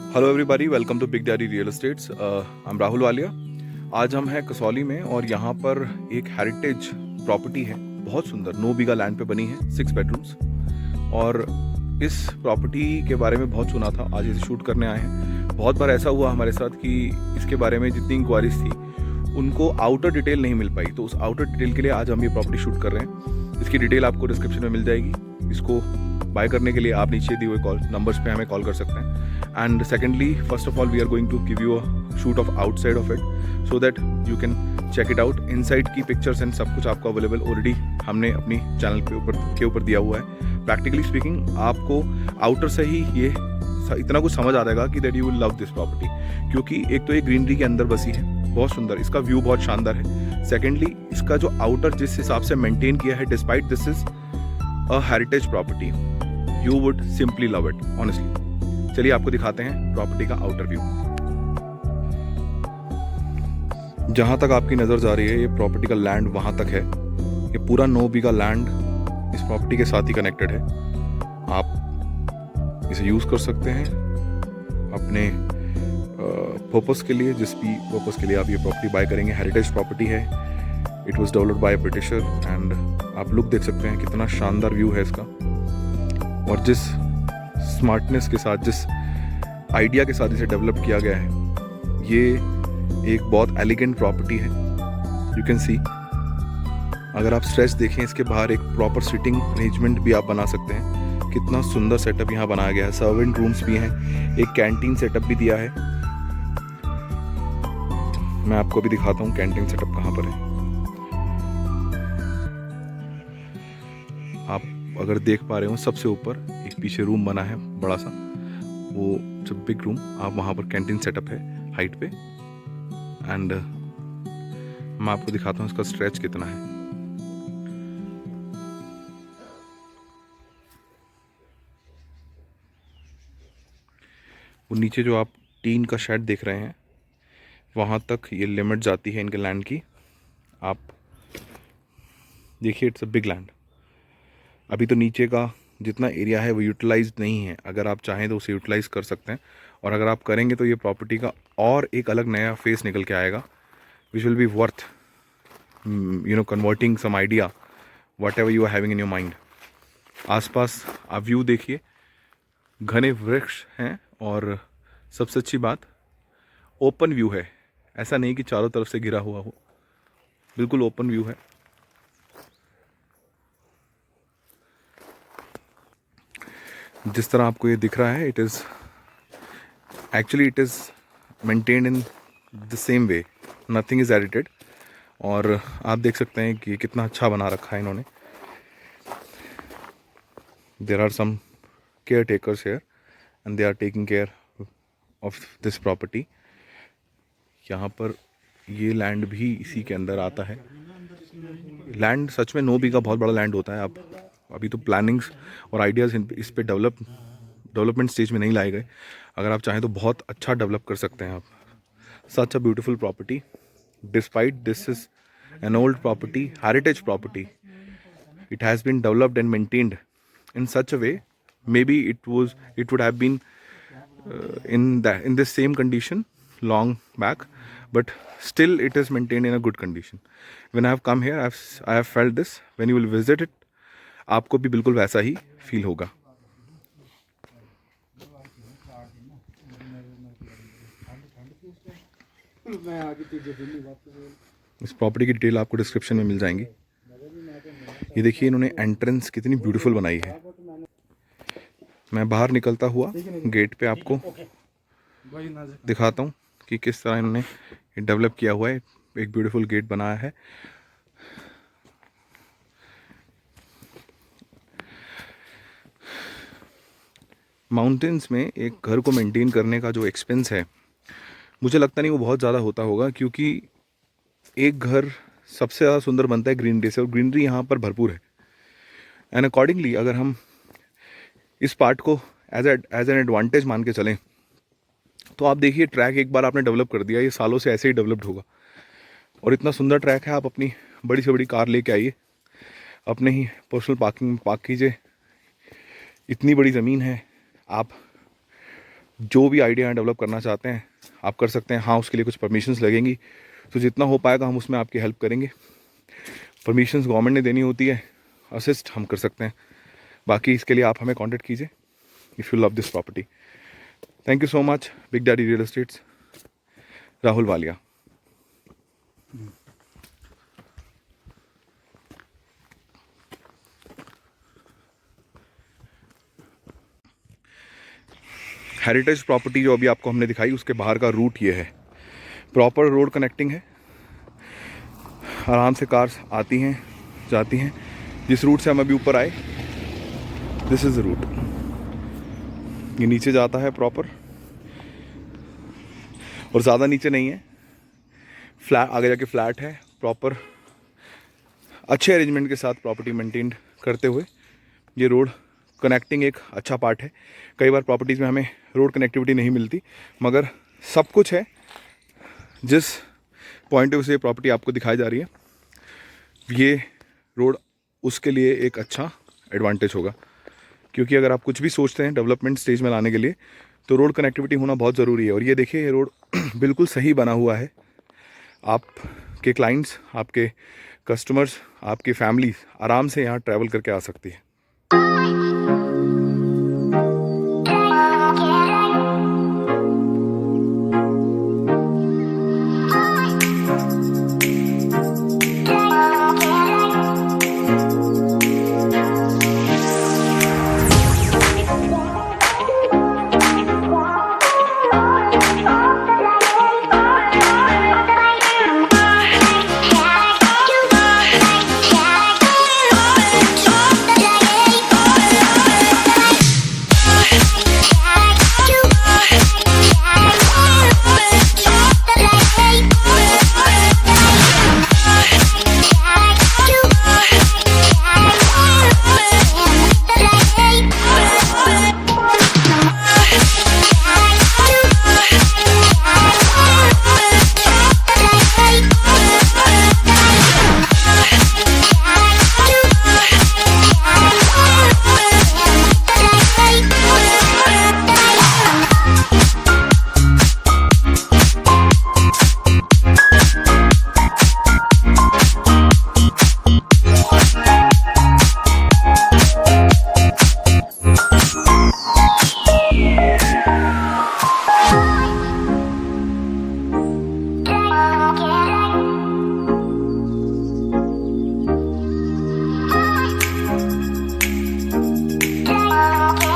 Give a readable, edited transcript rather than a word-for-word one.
Hello everybody, welcome to Big Daddy Real Estates. I am Rahul Walia. आज हम हैं कसौली में और यहाँ पर एक हेरिटेज प्रॉपर्टी है, बहुत सुंदर 9 बीघा लैंड पे बनी है, 6 बेडरूम्स। और इस प्रॉपर्टी के बारे में बहुत सुना था, आज इसे शूट करने आए हैं। बहुत बार ऐसा हुआ हमारे साथ कि इसके बारे में जितनी इंक्वायरीज थी उनको आउटर डिटेल नहीं मिल पाई, तो उस आउटर डिटेल के लिए आज हम ये प्रॉपर्टी शूट कर रहे हैं। इसकी डिटेल आपको डिस्क्रिप्शन में मिल जाएगी। इसको बाय करने के लिए आप नीचे दिए हुए कॉल नंबर्स पे हमें कॉल कर सकते हैं। And secondly, first of all we are going to give you a shoot of outside of it so that you can check it out. Inside की पिक्चर्स एंड सब कुछ आपको अवेलेबल ऑलरेडी हमने अपनी चैनल के ऊपर दिया हुआ है। प्रैक्टिकली स्पीकिंग आपको आउटर से ही ये इतना कुछ समझ आ जाएगा कि that you will love this property, क्योंकि एक तो ये ग्रीनरी के अंदर बसी है, बहुत सुंदर, इसका व्यू बहुत शानदार है। सेकेंडली, इसका जो आउटर जिस हिसाब से मेंटेन किया है, despite this is a heritage property, you would simply love it honestly. चलिए आपको दिखाते हैं प्रॉपर्टी का आउटर व्यू। जहां तक आपकी नजर जा रही है, ये प्रॉपर्टी का लैंड वहां तक है। ये पूरा 9 बीघा लैंड इस प्रॉपर्टी के साथ ही कनेक्टेड है। आप इसे यूज कर सकते हैं अपने पर्पस के लिए, जिस भी पर्पस के लिए आप ये प्रॉपर्टी बाय करेंगे। हेरिटेज प्रॉपर्टी है, it was developed by britisher. And आप लुक देख सकते हैं, कितना शानदार व्यू है इसका। और जिस स्मार्टनेस के साथ, जिस आइडिया के साथ इसे डेवलप किया गया है, ये एक बहुत एलिगेंट प्रॉपर्टी है। यू कैन सी, अगर आप स्ट्रेच देखें, इसके बाहर एक प्रॉपर सिटिंग अरेंजमेंट भी आप बना सकते हैं। कितना सुंदर सेटअप यहाँ बनाया गया है। सर्वेंट रूम्स भी हैं, एक कैंटीन सेटअप भी दिया है। मैं आपको भी दिखाता हूँ कैंटीन सेटअप कहाँ पर है। आप अगर देख पा रहे हो, सबसे ऊपर एक पीछे रूम बना है बड़ा सा, वो जब बिग रूम, आप वहाँ पर कैंटीन सेटअप है हाइट पे। एंड मैं आपको दिखाता हूँ इसका स्ट्रेच कितना है। वो नीचे जो आप टीन का शेड देख रहे हैं, वहाँ तक ये लिमिट जाती है इनके लैंड की। आप देखिए, इट्स अ बिग लैंड। अभी तो नीचे का जितना एरिया है वो यूटिलाइज नहीं है। अगर आप चाहें तो उसे यूटिलाइज कर सकते हैं, और अगर आप करेंगे तो ये प्रॉपर्टी का और एक अलग नया फेस निकल के आएगा, which will be worth converting some idea whatever you are having in your mind. आसपास आप व्यू देखिए, घने वृक्ष हैं, और सबसे अच्छी बात, ओपन व्यू है। ऐसा नहीं कि चारों तरफ से घिरा हुआ हो, बिल्कुल ओपन व्यू है। जिस तरह आपको ये दिख रहा है, it is maintained in the same way, nothing is edited. और आप देख सकते हैं कि कितना अच्छा बना रखा है इन्होंने। There are some caretakers here and they are taking care of this property. यहाँ पर ये लैंड भी इसी के अंदर आता है। लैंड सच में 9 बीघा बहुत बड़ा लैंड होता है। आप अभी तो प्लानिंग्स और आइडियाज़ इस पे डेवलपमेंट स्टेज में नहीं लाए गए। अगर आप चाहें तो बहुत अच्छा डेवलप कर सकते हैं आप। Such a beautiful property, despite this is an old property, heritage property, it has been developed and maintained in such a way, maybe it would have been in this same condition long back, but still it is maintained in a good condition. When I have come here, I have felt this. When you will visit it, आपको भी बिल्कुल वैसा ही feel होगा। इस property की detail आपको description में मिल जाएंगी। ये देखिए, इन्होंने एंट्रेंस कितनी ब्यूटीफुल बनाई है। मैं बाहर निकलता हुआ गेट पे आपको दिखाता हूँ कि किस तरह इन्होंने डेवलप किया हुआ है। एक ब्यूटीफुल गेट बनाया है। माउंटेन्स में एक घर को मेंटेन करने का जो एक्सपेंस है, मुझे लगता नहीं वो बहुत ज़्यादा होता होगा, क्योंकि एक घर सबसे ज़्यादा सुंदर बनता है ग्रीनरी से, और ग्रीनरी यहाँ पर भरपूर है। एंड अकॉर्डिंगली अगर हम इस पार्ट को एज एन एडवांटेज मान के चलें, तो आप देखिए, ट्रैक एक बार आपने डेवलप कर दिया, ये सालों से ऐसे ही डेवलप्ड होगा। और इतना सुंदर ट्रैक है, आप अपनी बड़ी से बड़ी कार लेके आइए, अपने ही पर्सनल पार्किंग में पार्क कीजिए। इतनी बड़ी ज़मीन है, आप जो भी आइडिया डेवलप करना चाहते हैं आप कर सकते हैं। हाँ, उसके लिए कुछ परमिशंस लगेंगी, तो जितना हो पाएगा हम उसमें आपकी हेल्प करेंगे। परमिशंस गवर्नमेंट ने देनी होती है, असिस्ट हम कर सकते हैं। बाकी इसके लिए आप हमें कांटेक्ट कीजिए if you love this property. Thank you so much. Big Daddy Real estates, Rahul Walia. Heritage property जो अभी आपको हमने दिखाई, उसके बाहर का रूट ये है। प्रॉपर रोड कनेक्टिंग है, आराम से कार्स आती हैं जाती हैं। जिस रूट से हम अभी ऊपर आए, दिस इज़ द रूट। ये नीचे जाता है प्रॉपर, और ज़्यादा नीचे नहीं है, फ्लैट आगे जाके फ्लैट है प्रॉपर। अच्छे अरेंजमेंट के साथ प्रॉपर्टी मेंटेन करते हुए ये रोड कनेक्टिंग एक अच्छा पार्ट है। कई बार प्रॉपर्टीज़ में हमें रोड कनेक्टिविटी नहीं मिलती, मगर सब कुछ है। जिस पॉइंट ऑफ व्यू से ये प्रॉपर्टी आपको दिखाई जा रही है, ये रोड उसके लिए एक अच्छा एडवांटेज होगा। क्योंकि अगर आप कुछ भी सोचते हैं डेवलपमेंट स्टेज में लाने के लिए, तो रोड कनेक्टिविटी होना बहुत ज़रूरी है। और ये देखिए, ये रोड बिल्कुल सही बना हुआ है। आपके क्लाइंट्स, आपके कस्टमर्स, आपकी फैमिली आराम से यहाँ ट्रैवल करके आ सकती है।